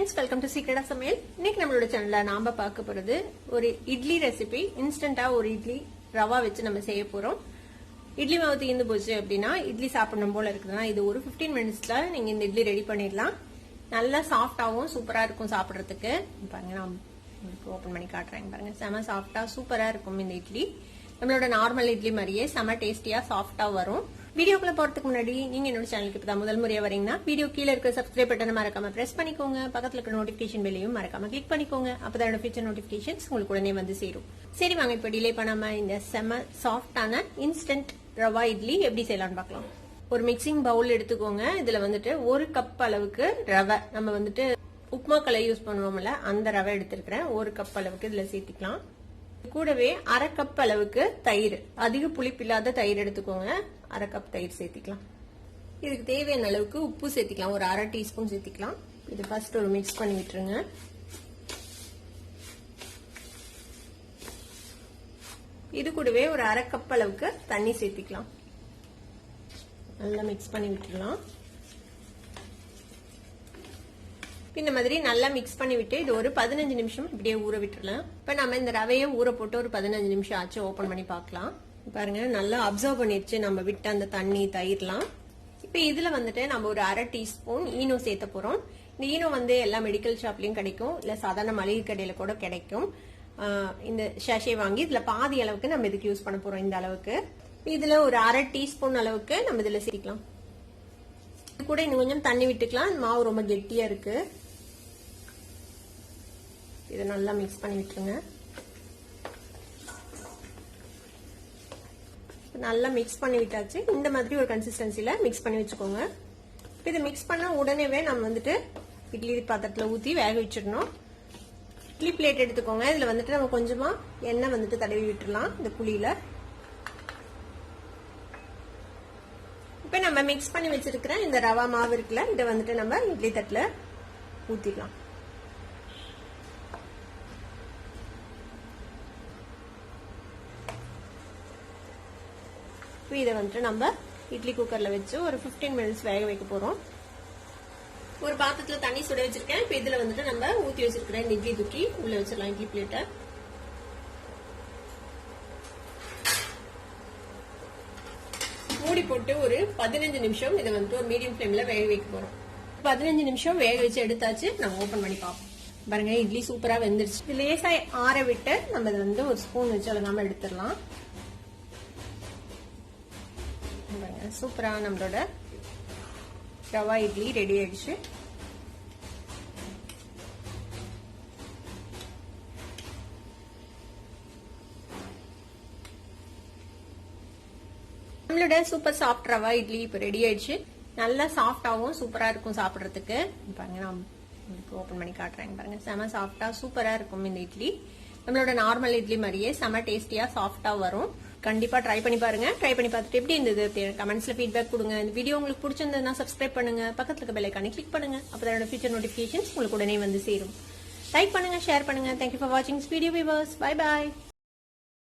friends welcome to secret of समेल இன்னைக்கு நம்மளோட சேனல்ல நாம பார்க்க போறது ஒரு இட்லி ரெசிபி இன்ஸ்டன்ட்டா ஒரு இட்லி ரவா வச்சு நம்ம செய்ய போறோம் இட்லி மாவு தீந்து போச்சு அப்படினா இட்லி சாப்பிடணும் போல இருக்குதுனா இது ஒரு 15 மினிட்ஸ்ல நீங்க இந்த இட்லி ரெடி பண்ணிடலாம் நல்லா சாஃப்ட்டாவும் சூப்பரா இருக்கும் சாப்பிடுறதுக்கு பாருங்க நான் உங்களுக்கு ஓபன் பண்ணி காட்றேன் பாருங்க செம சாஃப்ட்டா சூப்பரா இருக்கும் இந்த இட்லி நம்மளோட நார்மல் இட்லி மாதிரியே செம டேஸ்டியா சாஃப்ட்டா வரும் வீடியோக்குள்ள போறதுக்கு முன்னாடி நீங்க என்னோட சேனலுக்கு இப்பதான் முதல் முறையா வரீங்கன்னா வீடியோ கீழ இருக்க சப்ஸ்கிரைப் பட்டனை மறக்காம பிரஸ் பண்ணிக்கோங்க பக்கத்துல இருக்க நோட்டிபிகேஷன் பெல்லையும் மறக்காம கிளிக் பண்ணிக்கோங்க அப்பதான் என்னோட ஃபியூச்சர் நோட்டிபிகேஷன்ஸ் உங்களுக்கு உடனே வந்து சேரும் சரி வாங்க இப்ப டிலே பண்ணாம இந்த செம சாஃப்ட்டான இன்ஸ்டன்ட் ரவா இட்லி எப்படி செய்யலாம்னு பார்க்கலாம் ஒரு மிக்சிங் பவுல் எடுத்துக்கோங்க இதுல வந்துட்டு ஒரு கப் அளவுக்கு ரவை நம்ம வந்துட்டு உப்மா கலை யூஸ் பண்ணுவோம்ல அந்த ரவை எடுத்திருக்கிறேன் ஒரு கப் அளவுக்கு இதுல சேர்த்துக்கலாம் கூடவே அரை கப் அளவுக்கு தயிர் அதிக புளிப்பு இல்லாத தயிர் எடுத்துக்கோங்க அரை கப் தயிர் சேர்த்திக்கலாம் இதுக்கு தேவையான அளவுக்கு உப்பு சேர்த்திக்கலாம் ஒரு அரை டீஸ்பூன் சேர்த்திக்கலாம் இது ஃபர்ஸ்ட் ஒரு மிக்ஸ் பண்ணி விட்டுருங்க இது கூடவே ஒரு அரை கப் அளவுக்கு தண்ணி சேர்த்திக்கலாம் நல்லா மிக்ஸ் பண்ணி விட்டுடலாம் இந்த மாதிரி நல்லா மிக்ஸ் பண்ணி விட்டு இது ஒரு 15 நிமிஷம் இப்படியே ஊற விட்டுறலாம் இப்ப நம்ம இந்த ரவையை ஊற போட்டு ஒரு 15 நிமிஷம் ஆச்சு ஓபன் பண்ணி பார்க்கலாம் பாருங்க நல்லா அப்சர்வ் பண்ணிருச்சு நம்ம விட்ட அந்த தண்ணி தயிர்லாம் இப்ப இதுல வந்துட்டு நம்ம ஒரு அரை டீஸ்பூன் ஈனோ சேர்த்த போறோம் இந்த ஈனோ வந்து எல்லா மெடிக்கல் ஷாப்லயும் கிடைக்கும் இல்ல சாதாரண மளிகை கடையில கூட கிடைக்கும் இந்த ஷாஷே வாங்கி இதுல பாதி அளவுக்கு நம்ம இதுக்கு யூஸ் பண்ண போறோம் இந்த அளவுக்கு இதுல ஒரு அரை டீஸ்பூன் அளவுக்கு நம்ம இதுல சேர்க்கலாம் இது கூட இன்னும் கொஞ்சம் தண்ணி விட்டுக்கலாம் மாவு ரொம்ப கெட்டியா இருக்கு இதை நல்லா மிக்ஸ் பண்ணி விட்டுருங்க நல்லா மிக்ஸ் பண்ணி விட்டாச்சு இந்த மாதிரி ஒரு கன்சிஸ்டன்சில மிக்ஸ் பண்ணி வச்சுக்கோங்க இதை மிக்ஸ் பண்ண உடனேவே நம்ம வந்துட்டு இட்லி பாத்திரத்துல ஊத்தி வேக வச்சிடணும் இட்லி பிளேட் எடுத்துக்கோங்க இதுல வந்துட்டு நம்ம கொஞ்சமா எண்ணெய் வந்துட்டு தடவி விட்டுறலாம் இந்த குழியில இப்ப நம்ம மிக்ஸ் பண்ணி வச்சிருக்கிற இந்த ரவா மாவு இருக்குல்ல இதை வந்துட்டு நம்ம இட்லி தட்டுல ஊத்திடலாம் இதை வந்துட்டு நம்ம இட்லி குக்கர்ல வச்சு ஒரு 15 மினிட்ஸ் வேக வைக்க போறோம் ஒரு பாத்திரத்துல தண்ணி சுட வச்சிருக்கேன் இப்ப இதுல வந்துட்டு நம்ம ஊத்தி வச்சிருக்கிற இந்த இட்லி தூக்கி உள்ள வச்சிடலாம் இட்லி பிளேட்டை மூடி போட்டு ஒரு 15 நிமிஷம் இதை வந்துட்டு ஒரு மீடியம் ஃபிளேம்ல வேக வைக்க போறோம் 15 நிமிஷம் வேக வச்சு எடுத்தாச்சு நம்ம ஓபன் பண்ணி பார்ப்போம் பாருங்க இட்லி சூப்பரா வெந்துருச்சு இது லேசா ஆற விட்டு நம்ம இதை வந்து ஒரு ஸ்பூன் வச்சு அழகாம எடுத்துடலாம் சூப்பரா நம்மளோட ரவா இட்லி ரெடி ஆயிடுச்சு நம்மளோட சூப்பர் சாஃப்ட் ரவா இட்லி இப்ப ரெடி ஆயிடுச்சு நல்லா சாஃப்டாவும் சூப்பரா இருக்கும் சாப்பிடுறதுக்கு பாருங்க நான் ஓபன் பண்ணி காட்டுறேன் பாருங்க செம சாஃப்டா சூப்பரா இருக்கும் இந்த இட்லி நம்மளோட நார்மல் இட்லி மாதிரியே செம டேஸ்டியா சாஃப்டா வரும் கண்டிப்பா ட்ரை பண்ணி பாருங்க ட்ரை பண்ணி பார்த்துட்டு எப்படி இருந்தது கமெண்ட்ஸ்ல ஃபீட்பேக் கொடுங்க இந்த வீடியோ உங்களுக்கு பிடிச்சிருந்ததுன்னா சப்ஸ்கிரைப் பண்ணுங்க பக்கத்துல இருக்க பெல் ஐகானை கிளிக் பண்ணுங்க அப்பதான் என்னோட ஃபியூச்சர் நோட்டிபிகேஷன்ஸ் உங்களுக்கு உடனே வந்து சேரும் லைக் பண்ணுங்க ஷேர் பண்ணுங்க தேங்க்யூ ஃபார் வாட்சிங் this video viewers bye by